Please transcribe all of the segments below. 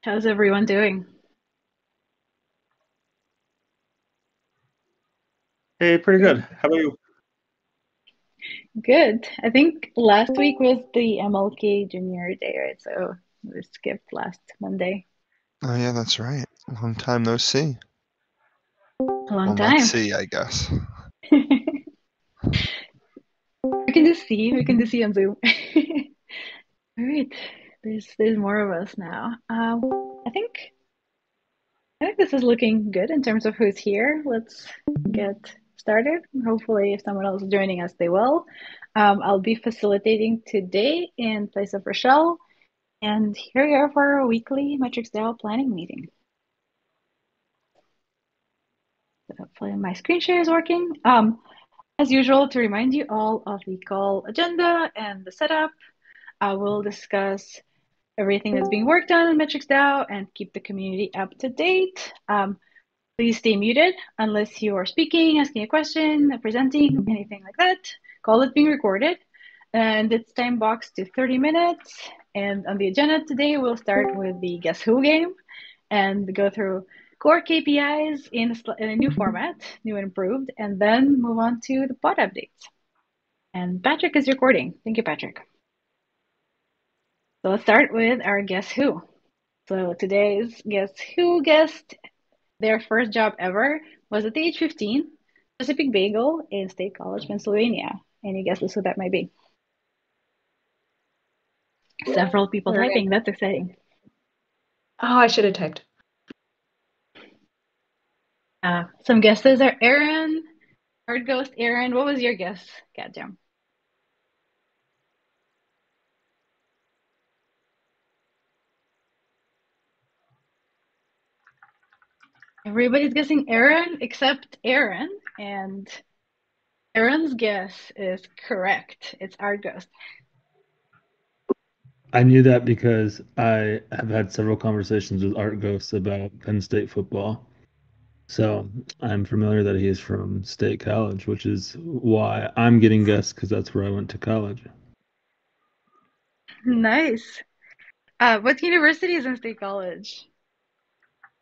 How's everyone doing? Hey, pretty good. Good. How about you? Good. I think last week was the MLK Junior Day, right? So we skipped last Monday. Oh yeah, that's right. Long time no see. A long Well, not time. see, I guess. We can just see on Zoom. All right. There's more of us now. I think this is looking good in terms of who's here. Let's get started. Hopefully, if someone else is joining us, they will. I'll be facilitating today in place of Rochelle. And here we are for our weekly MetricsDAO planning meeting. So hopefully my screen share is working. As usual, to remind you all of the call agenda and the setup, I will discuss everything that's being worked on in MetricsDAO and keep the community up to date. Please stay muted unless you are speaking, asking a question, presenting, anything like that. Call is being recorded and it's time boxed to 30 minutes. And on the agenda today, we'll start with the Guess Who game and go through core KPIs in a new format, new and improved, and then move on to the pod updates. And Patrick is recording. Thank you, Patrick. So let's start with our Guess Who. So today's Guess Who guest, their first job ever was at the age 15, Pacific Bagel in State College, Pennsylvania. Any guesses who that might be? Several people typing. That's exciting. Oh, I should have typed. Some guesses are Aaron, Hard Ghost Aaron. What was your guess, Gadjam? Everybody's guessing Aaron except Aaron, and Aaron's guess is correct. It's Art Ghost. I knew that because I have had several conversations with Art Ghosts about Penn State football. So I'm familiar that he is from State College, which is why I'm getting guessed because that's where I went to college. Nice. What university is in State College?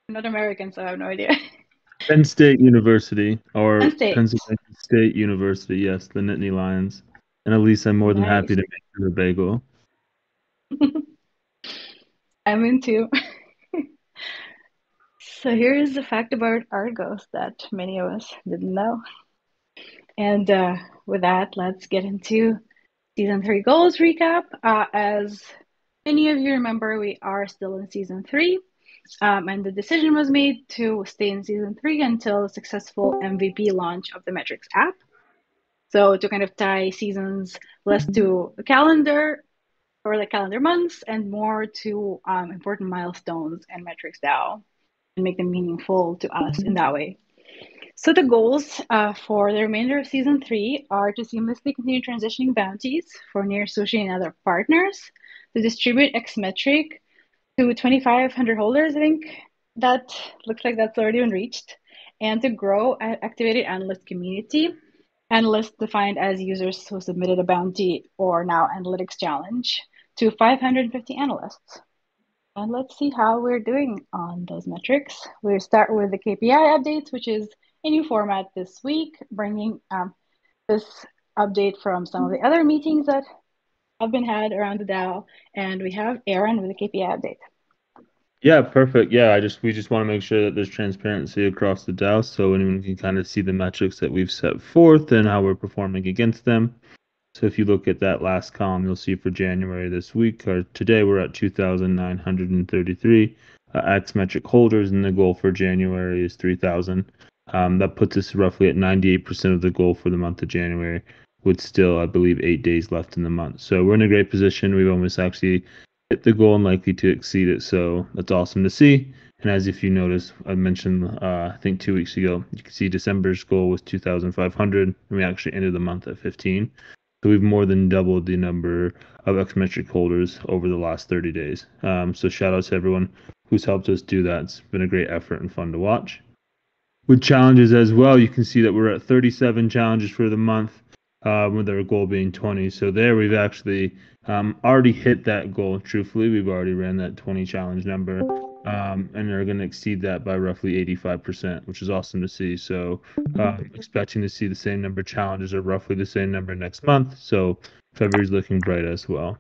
I'm not American, so I have no idea. Penn State University or Penn State. Pennsylvania State University, yes, the Nittany Lions. And Elise, I'm more than happy Nice. to make you the bagel. I'm into. So here's a fact about Argos that many of us didn't know. And with that, let's get into season 3 goals recap. As many of you remember, we are still in season 3. And the decision was made to stay in season 3 until the successful MVP launch of the Metrics app. So to kind of tie seasons less to the calendar or the calendar months and more to important milestones and MetricsDAO and make them meaningful to us in that way. So the goals for the remainder of season 3 are to seamlessly continue transitioning bounties for near sushi and other partners, to distribute Xmetric to 2,500 holders. I think that looks like that's already been reached, and to grow an activated analyst community. Analysts defined as users who submitted a bounty or now analytics challenge to 550 analysts. And let's see how we're doing on those metrics. We'll start with the KPI updates, which is a new format this week, bringing this update from some of the other meetings that have been had around the DAO. And we have Aaron with the KPI update. Yeah, perfect. Yeah, we just want to make sure that there's transparency across the DAO so anyone can kind of see the metrics that we've set forth and how we're performing against them. So if you look at that last column, you'll see for January this week, or today, we're at 2,933 Xmetric holders, and the goal for January is 3,000. That puts us roughly at 98% of the goal for the month of January, with still, I believe, 8 days left in the month. So we're in a great position. We've almost actually hit the goal and likely to exceed it. So that's awesome to see. And as if you notice, I mentioned, I think 2 weeks ago, you can see December's goal was 2,500, and we actually ended the month at 15. So we've more than doubled the number of Xmetric holders over the last 30 days. So shout out to everyone who's helped us do that. It's been a great effort and fun to watch. With challenges as well, you can see that we're at 37 challenges for the month, with our goal being 20. So there we've actually already hit that goal. Truthfully, we've already ran that 20 challenge number. and are going to exceed that by roughly 85%, which is awesome to see. So expecting to see the same number of challenges or roughly the same number next month. So February's looking bright as well.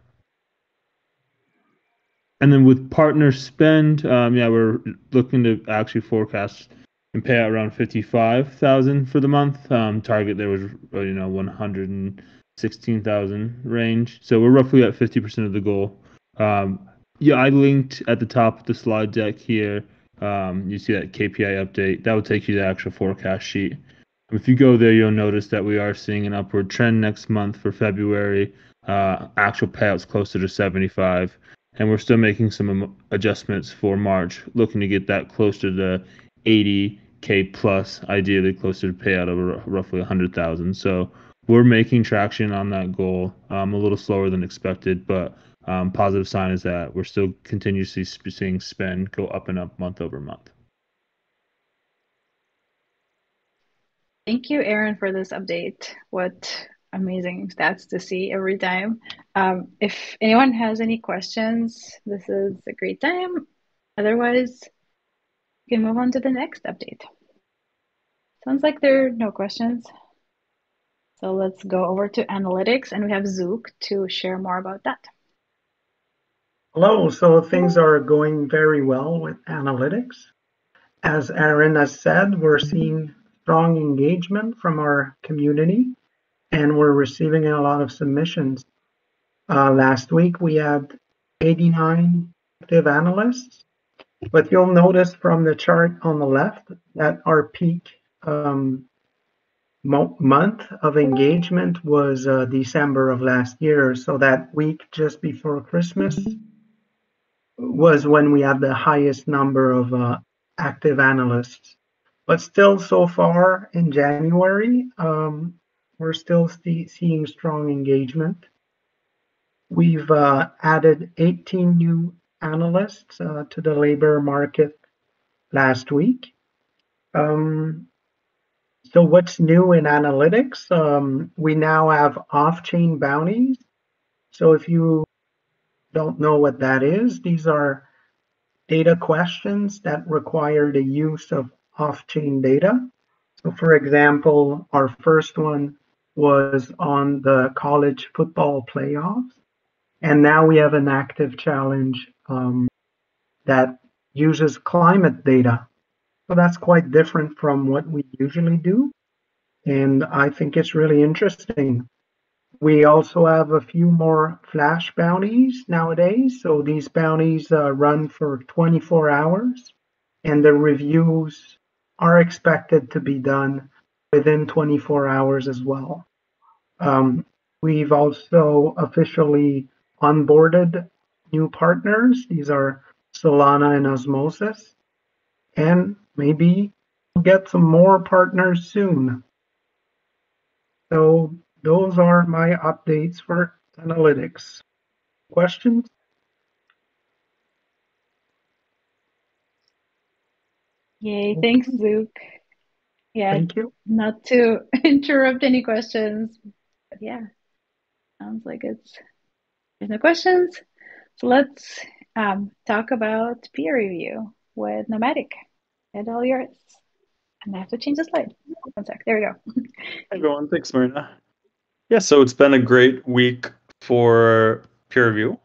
And then with partner spend, we're looking to actually forecast and pay out around 55,000 for the month. Target there was 116,000 range. So we're roughly at 50% of the goal. I linked at the top of the slide deck here. You see that KPI update. That will take you to the actual forecast sheet. If you go there, you'll notice that we are seeing an upward trend next month for February. Actual payouts closer to 75. And we're still making some adjustments for March, looking to get that closer to 80K plus, ideally closer to payout of roughly 100,000. So we're making traction on that goal. A little slower than expected, but positive sign is that we're still continuously seeing spend go up and up month over month. Thank you, Aaron, for this update. What amazing stats to see every time. If anyone has any questions, this is a great time. Otherwise, we can move on to the next update. Sounds like there are no questions. So let's go over to analytics, and we have Zook to share more about that. Hello, so things are going very well with analytics. As Aaron has said, we're seeing strong engagement from our community, and we're receiving a lot of submissions. Last week we had 89 active analysts, but you'll notice from the chart on the left that our peak month of engagement was December of last year. So that week just before Christmas was when we had the highest number of active analysts. But still, so far in January, we're still seeing strong engagement. We've added 18 new analysts to the labor market last week. So what's new in analytics? We now have off-chain bounties. So if you don't know what that is, these are data questions that require the use of off-chain data. So for example, our first one was on the college football playoffs. And now we have an active challenge that uses climate data. So that's quite different from what we usually do. And I think it's really interesting. We also have a few more flash bounties nowadays. So these bounties run for 24 hours, and the reviews are expected to be done within 24 hours as well. We've also officially onboarded new partners. These are Solana and Osmosis, and maybe we'll get some more partners soon. So those are my updates for analytics. Questions? Yay, thanks, Zook. Yeah, Thank you. not to interrupt any questions, but yeah, sounds like there's no questions. So let's talk about peer review with Nomadic. And all yours. And I have to change the slide. 1 sec. There we go. Hey everyone, thanks Marina. Yeah, so it's been a great week for peer review.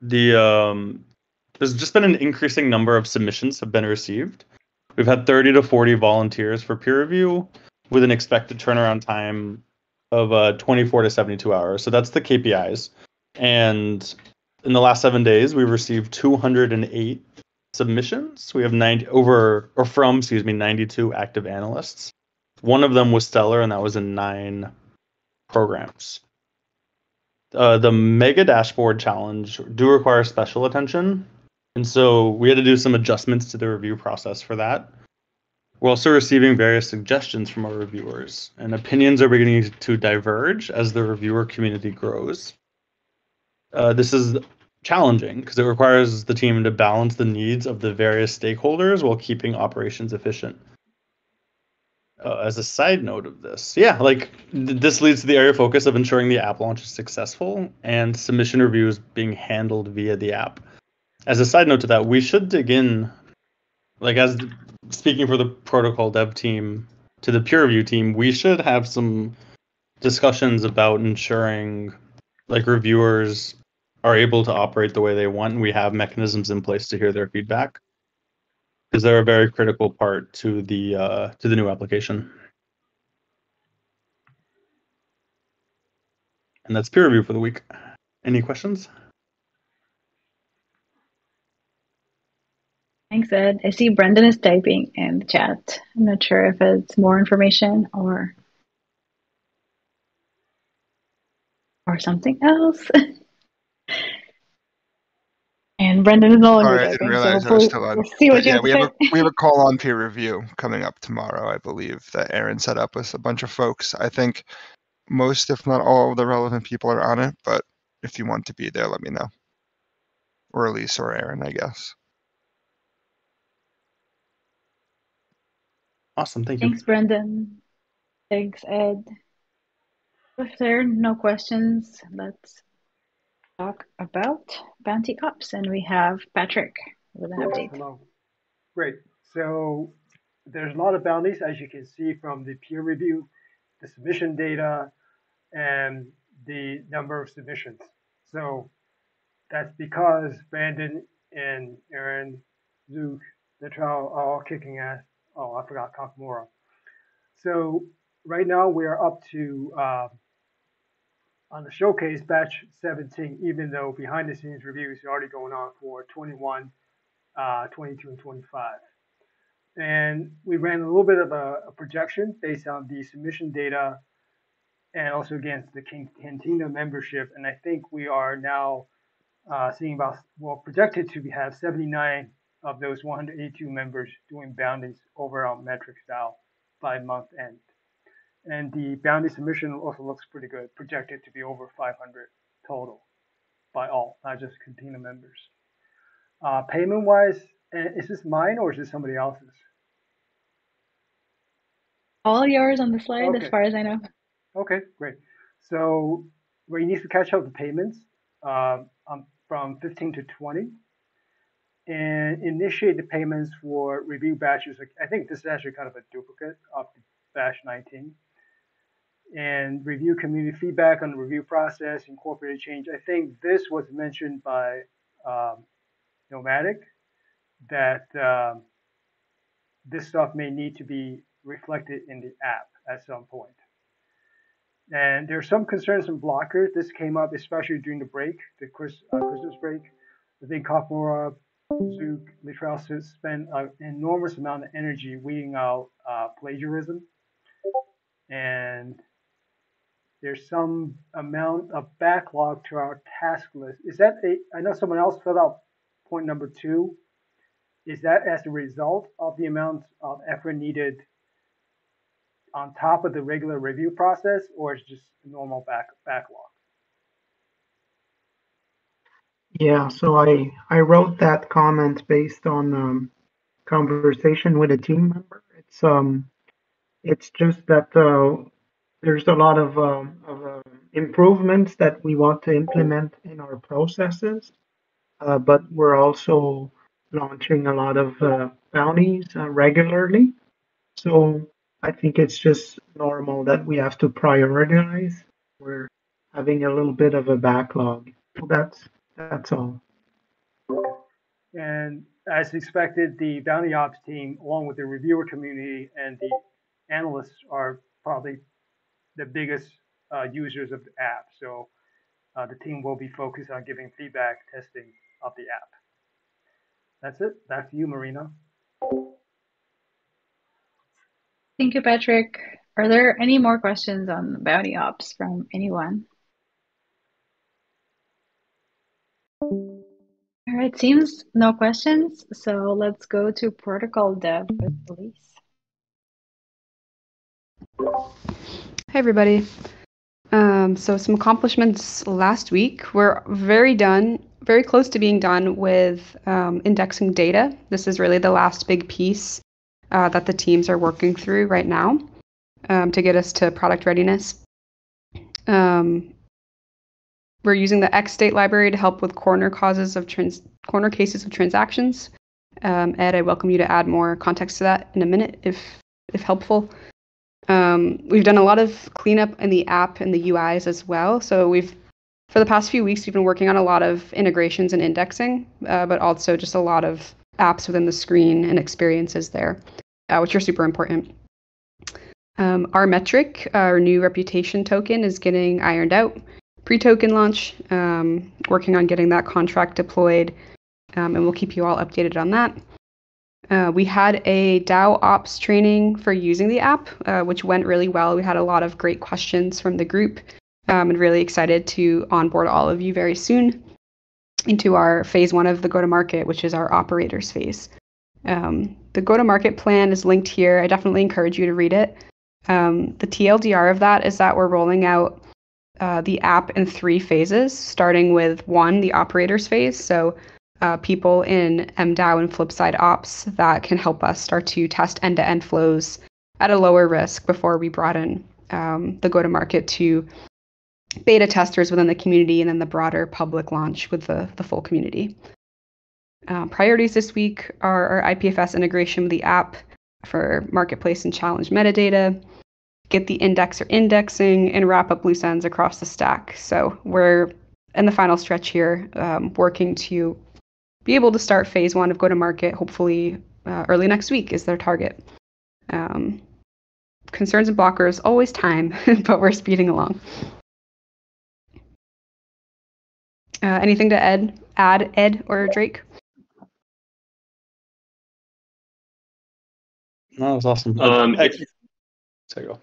There's just been an increasing number of submissions have been received. We've had 30 to 40 volunteers for peer review with an expected turnaround time of 24 to 72 hours. So that's the KPIs. And in the last 7 days, we've received 208 submissions. We have 92 active analysts. One of them was stellar, and that was in 9 programs. The mega dashboard challenge do require special attention, and so we had to do some adjustments to the review process for that. We're also receiving various suggestions from our reviewers, and opinions are beginning to diverge as the reviewer community grows. This is challenging because it requires the team to balance the needs of the various stakeholders while keeping operations efficient. As a side note of this, this leads to the area of focus of ensuring the app launch is successful and submission reviews being handled via the app. as a side note to that, we should dig in, like as speaking for the protocol dev team to the peer review team, we should have some discussions about ensuring like reviewers are able to operate the way they want, and we have mechanisms in place to hear their feedback, because they're a very critical part to the new application. And that's peer review for the week. Any questions? Thanks, Ed. I see Brendan is typing in the chat. I'm not sure if it's more information or something else. And Brendan is no longer Sorry, I didn't typing, so realize I was hopefully still on. we'll see what But you yeah, have to say. we have a call on peer review coming up tomorrow, I believe, that Aaron set up with a bunch of folks. I think most, if not all, of the relevant people are on it, but if you want to be there, let me know. Or Elise or Aaron, I guess. Awesome, thank you. Thanks, Brendan. Thanks, Ed. If there are no questions, let's talk about Bounty Ops. And we have Patrick with an update. Hello. Great. So there's a lot of bounties, as you can see from the peer review, the submission data, and the number of submissions. So that's because Brandon and Aaron, Zook, the trial are all kicking ass. Oh, I forgot Kakamura. So right now we are up to on the showcase batch 17, even though behind the scenes reviews are already going on for 21, 22, and 25. And we ran a little bit of a projection based on the submission data and also against the Cantina membership. And I think we are now seeing about, well, projected to have 79 of those 182 members doing bounties over on MetricsDAO by month end. And the bounty submission also looks pretty good, projected to be over 500 total by all, not just Cantina members. Payment-wise, is this mine or is this somebody else's? All yours on the slide, Okay. as far as I know. Okay, great. So we need to catch up the payments from 15 to 20 and initiate the payments for review batches. I think this is actually kind of a duplicate of the batch 19. And review community feedback on the review process, incorporated change. I think this was mentioned by Nomadic, that this stuff may need to be reflected in the app at some point. And there's some concerns and blockers. This came up especially during the break, the Christmas break. I think Kakamura, Zook, Littrell spent an enormous amount of energy weeding out plagiarism. And there's some amount of backlog to our task list. Is that I know someone else filled out point number 2. Is that as a result of the amount of effort needed on top of the regular review process, or is it just a normal backlog? Yeah, so I wrote that comment based on conversation with a team member. It's just that there's a lot of improvements that we want to implement in our processes, but we're also launching a lot of bounties regularly. So I think it's just normal that we have to prioritize. We're having a little bit of a backlog. So that's all. And as expected, the bounty ops team, along with the reviewer community and the analysts, are probably the biggest users of the app. So the team will be focused on giving feedback, testing of the app. That's it. Back to you, Marina. Thank you, Patrick. Are there any more questions on Bounty Ops from anyone? All right, seems no questions. So let's go to protocol dev with Elise. Hi, everybody. So some accomplishments last week. We're very close to being done with indexing data. This is really the last big piece that the teams are working through right now to get us to product readiness. And We're using the XState library to help with corner cases of transactions. Ed, I welcome you to add more context to that in a minute, if helpful. We've done a lot of cleanup in the app and the UIs as well. So for the past few weeks, we've been working on a lot of integrations and indexing, but also just a lot of apps within the screen and experiences there, which are super important. Our metric, our new reputation token, is getting ironed out. Pre-token launch, working on getting that contract deployed, and we'll keep you all updated on that. We had a DAO ops training for using the app, which went really well. We had a lot of great questions from the group, and really excited to onboard all of you very soon into our phase 1 of the go-to-market, which is our operators phase. The go-to-market plan is linked here. I definitely encourage you to read it. The TLDR of that is that we're rolling out the app in 3 phases, starting with 1, the operators phase. So people in MDAO and Flipside ops that can help us start to test end-to-end flows at a lower risk before we broaden the go-to-market to beta testers within the community and then the broader public launch with the full community. Priorities this week are our IPFS integration with the app for marketplace and challenge metadata, get the indexer indexing, and wrap up loose ends across the stack. So we're in the final stretch here, working to be able to start phase 1 of go-to-market, hopefully early next week is their target. Concerns and blockers, always time, but we're speeding along. Anything to add, Ed or Drake? No, that was awesome. There you go.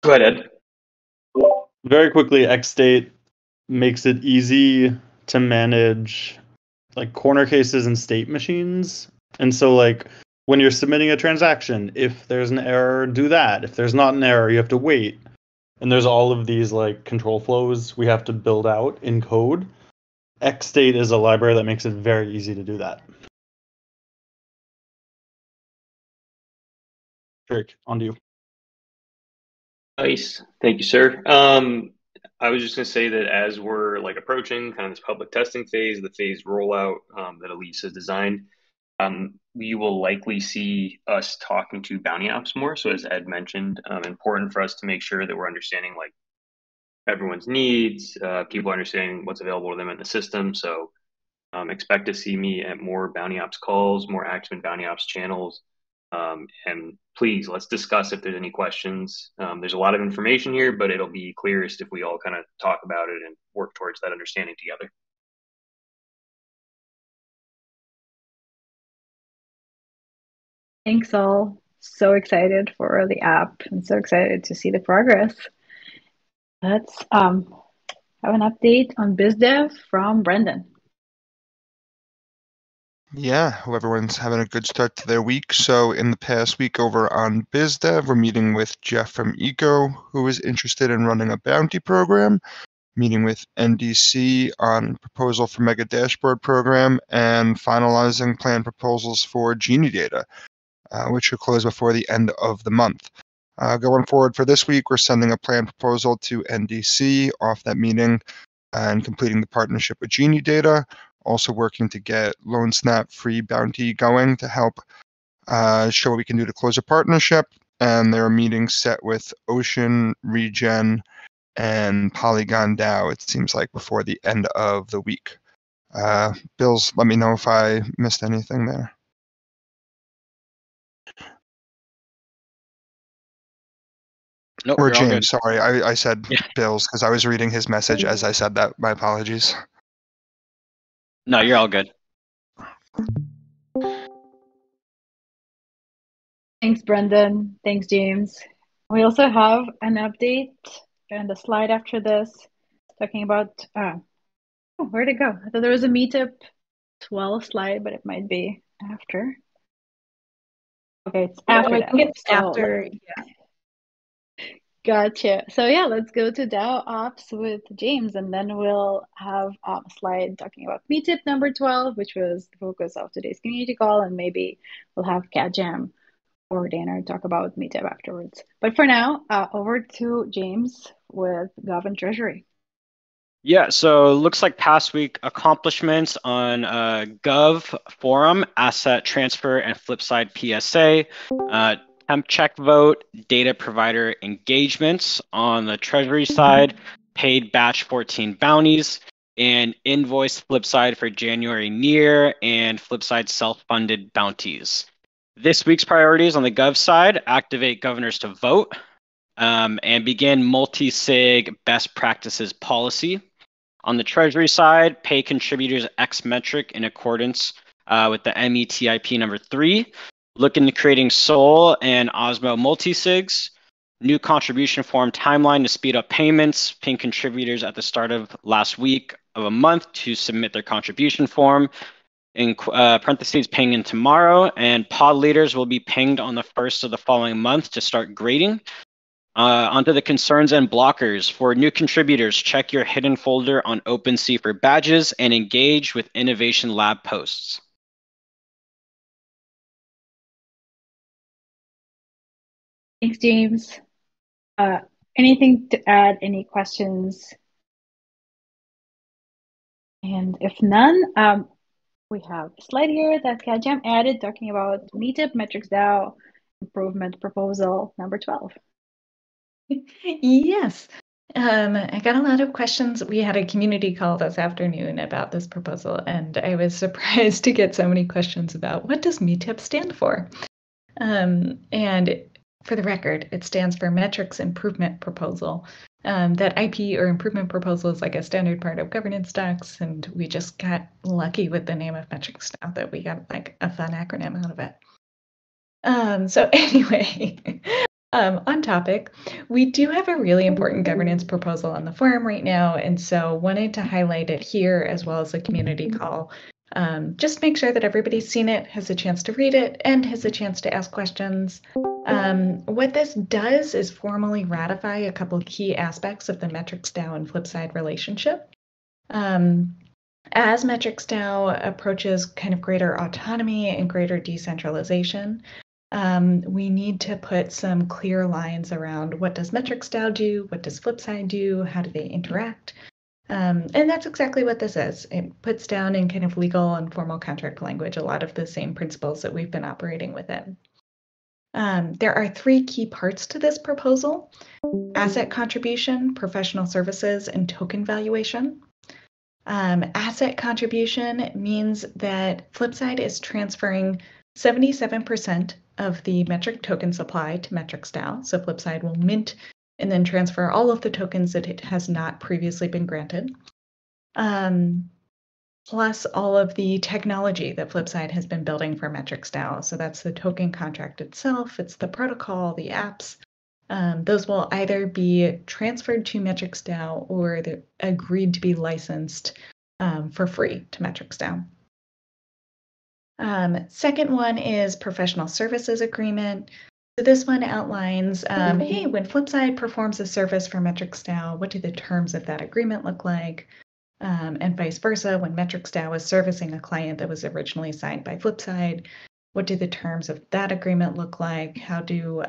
Go ahead, Ed. Very quickly, XState makes it easy to manage like corner cases and state machines. And so like when you're submitting a transaction, if there's an error, do that. If there's not an error, you have to wait. And there's all of these like control flows we have to build out in code. XState is a library that makes it very easy to do that. Drake, on to you. Nice. Thank you, sir. I was just going to say that as we're like approaching kind of this public testing phase, the phase rollout that Elise has designed, we will likely see us talking to bounty apps more. So as Ed mentioned, important for us to make sure that we're understanding like everyone's needs, people understanding what's available to them in the system. So expect to see me at more bounty ops calls, more active in bounty ops channels. And please, let's discuss if there's any questions. There's a lot of information here, but it'll be clearest if we all kind of talk about it and work towards that understanding together. Thanks all. So excited for the app and so excited to see the progress. Let's have an update on BizDev from Brendan. Yeah, hope everyone's having a good start to their week. So in the past week over on BizDev, we're meeting with Jeff from Eco, who is interested in running a bounty program, meeting with NDC on proposal for Mega Dashboard program, and finalizing plan proposals for Genie Data, which should close before the end of the month. Going forward for this week, we're sending a plan proposal to NDC off that meeting and completing the partnership with Genie Data. Also working to get LoanSnap free bounty going to help show what we can do to close a partnership. And there are meetings set with Ocean, Regen, and Polygon DAO, it seems like, before the end of the week. Bills, let me know if I missed anything there. Nope, Or you're all good. James, sorry, I said Yeah. Bills because I was reading his message as I said that. My apologies. No, you're all good. Thanks, Brendan. Thanks, James. We also have an update and a slide after this talking about, where'd it go? I thought there was a meetup 12 slide, but it might be after. Okay, it's after I that. think it's So after. Yeah. Gotcha. So yeah, let's go to DAO Ops with James, and then we'll have a slide talking about meetup number 12, which was the focus of today's community call, and maybe we'll have Cat Jam or Dana talk about meetup afterwards. But for now, over to James with Gov and Treasury. Yeah, so looks like past week accomplishments on Gov Forum, Asset Transfer and Flipside PSA, temp check vote, data provider engagements on the Treasury side, paid batch 14 bounties, and invoice Flipside for January near and Flipside self-funded bounties. This week's priorities on the Gov side, activate governors to vote and begin multi-sig best practices policy. On the Treasury side, pay contributors X metric in accordance with the METIP number 3. Look into creating Sol and Osmo multisigs. New contribution form timeline to speed up payments. Ping contributors at the start of last week of a month to submit their contribution form. In parentheses, ping in tomorrow. And pod leaders will be pinged on the first of the following month to start grading. Onto the concerns and blockers. For new contributors, check your hidden folder on OpenSea for badges and engage with Innovation Lab posts. Thanks, James. Anything to add? Any questions? And if none, we have a slide here that Kajam added talking about Meetup MetricsDAO improvement proposal number 12. Yes. I got a lot of questions. We had a community call this afternoon about this proposal, and I was surprised to get so many questions about what does METIP stand for? And for the record, it stands for Metrics Improvement Proposal. That IP or improvement proposal is like a standard part of governance docs, and we just got lucky with the name of MetricsDAO that we got like a fun acronym out of it. So anyway, on topic, we do have a really important governance proposal on the forum right now, and so wanted to highlight it here as well as the community call. Just make sure that everybody's seen it, has a chance to read it, and has a chance to ask questions. What this does is formally ratify a couple of key aspects of the MetricsDAO and Flipside relationship. As MetricsDAO approaches kind of greater autonomy and greater decentralization, we need to put some clear lines around what does MetricsDAO do, what does Flipside do, how do they interact, and that's exactly what this is. It puts down in kind of legal and formal contract language a lot of the same principles that we've been operating within. There are 3 key parts to this proposal: asset contribution, professional services, and token valuation. Asset contribution means that Flipside is transferring 77% of the metric token supply to MetricsDAO. So Flipside will mint and then transfer all of the tokens that it has not previously been granted, plus all of the technology that Flipside has been building for MetricsDAO. So that's the token contract itself, it's the protocol, the apps. Those will either be transferred to MetricsDAO or they're agreed to be licensed for free to MetricsDAO. Second one is professional services agreement. So this one outlines, hey, when Flipside performs a service for MetricsDAO, what do the terms of that agreement look like? And vice versa, when MetricsDAO is servicing a client that was originally signed by Flipside, what do the terms of that agreement look like? How do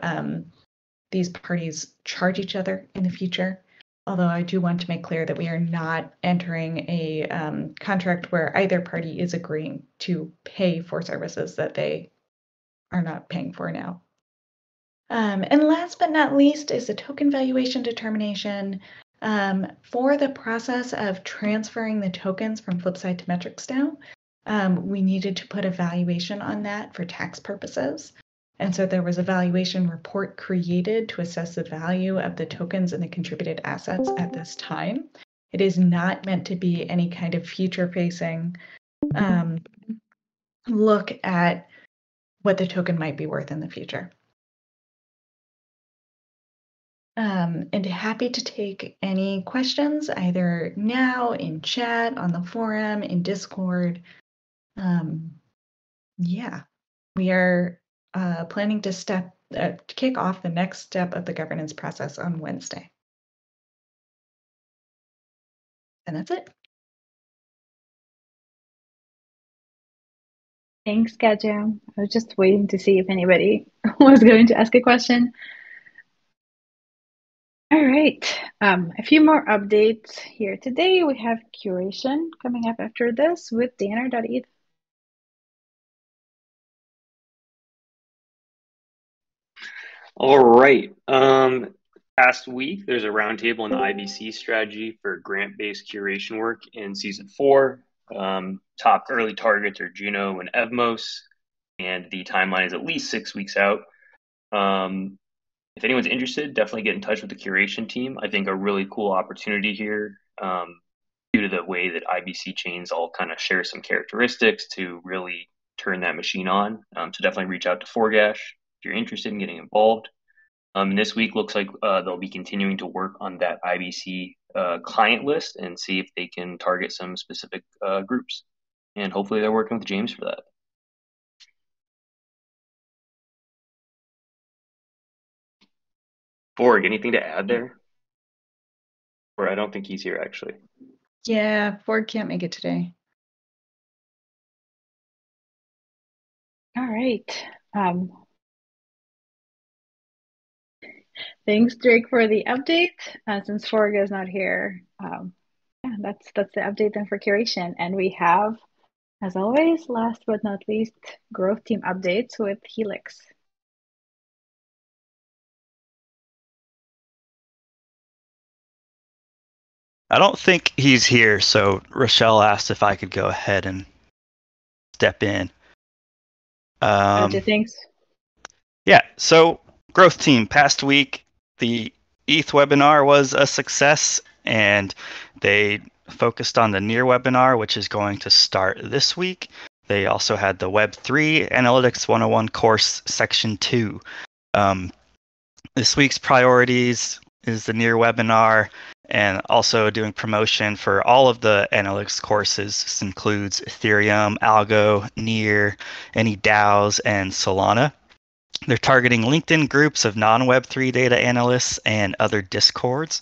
these parties charge each other in the future? Although I do want to make clear that we are not entering a contract where either party is agreeing to pay for services that they are not paying for now. And last but not least is the token valuation determination. For the process of transferring the tokens from Flipside to MetricsDAO, we needed to put a valuation on that for tax purposes. And so there was a valuation report created to assess the value of the tokens and the contributed assets at this time. It is not meant to be any kind of future-facing look at what the token might be worth in the future. And happy to take any questions either now in chat, on the forum, in Discord. Yeah, we are planning to kick off the next step of the governance process on Wednesday. And that's it. Thanks, Kajam. I was just waiting to see if anybody was going to ask a question. All right. A few more updates here today. We have curation coming up after this with Danner.eth. All right. Past week, there's a roundtable on the IBC strategy for grant-based curation work in season 4. Top early targets are Juno and Evmos, and the timeline is at least 6 weeks out. If anyone's interested, definitely get in touch with the curation team. I think a really cool opportunity here, due to the way that IBC chains all kind of share some characteristics to really turn that machine on. So definitely reach out to Forgash if you're interested in getting involved. And this week looks like they'll be continuing to work on that IBC client list and see if they can target some specific groups. And hopefully they're working with James for that. Borg, anything to add there? Or I don't think he's here actually. Yeah, Ford can't make it today. All right. Thanks, Drake, for the update. Since Forga is not here, yeah, that's the update then for curation. And we have, as always, last but not least, growth team updates with Helix. I don't think he's here, so Rochelle asked if I could go ahead and step in. Thanks. Yeah, so growth team, past week, the ETH webinar was a success, and they focused on the near webinar, which is going to start this week. They also had the Web3 Analytics 101 course, Section 2. This week's priorities is the near webinar, and also doing promotion for all of the analytics courses. This includes Ethereum, Algo, Near, any DAOs, and Solana. They're targeting LinkedIn groups of non-Web3 data analysts and other Discords.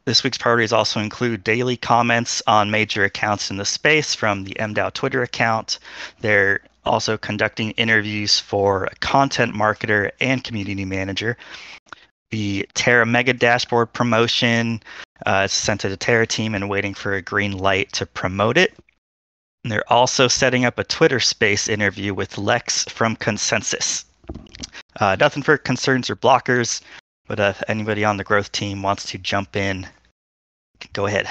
This week's priorities also include daily comments on major accounts in the space from the MDAO Twitter account. They're also conducting interviews for a content marketer and community manager. The Terra Mega Dashboard promotion is sent to the Terra team and waiting for a green light to promote it. And they're also setting up a Twitter space interview with Lex from Consensus. Nothing for concerns or blockers, but if anybody on the growth team wants to jump in, go ahead.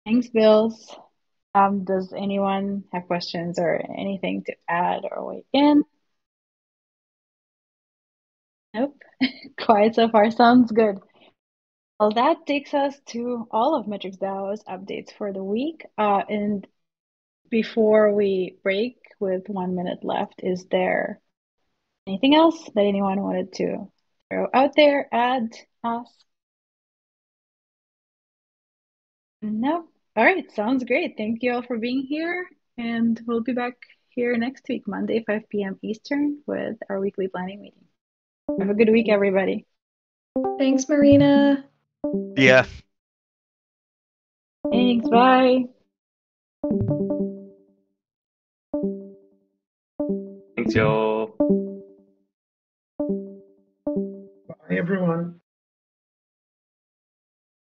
Thanks, Bills. Does anyone have questions or anything to add or weigh in? Nope. Quiet so far. Sounds good. Well, that takes us to all of MetricsDAO's updates for the week. And before we break with 1 minute left, is there anything else that anyone wanted to throw out there, add, ask? No? All right, sounds great. Thank you all for being here. And we'll be back here next week, Monday, 5 p.m. Eastern, with our weekly planning meeting. Have a good week, everybody. Thanks, Marina. Yeah. Thanks, bye. Thanks, y'all. Bye, everyone.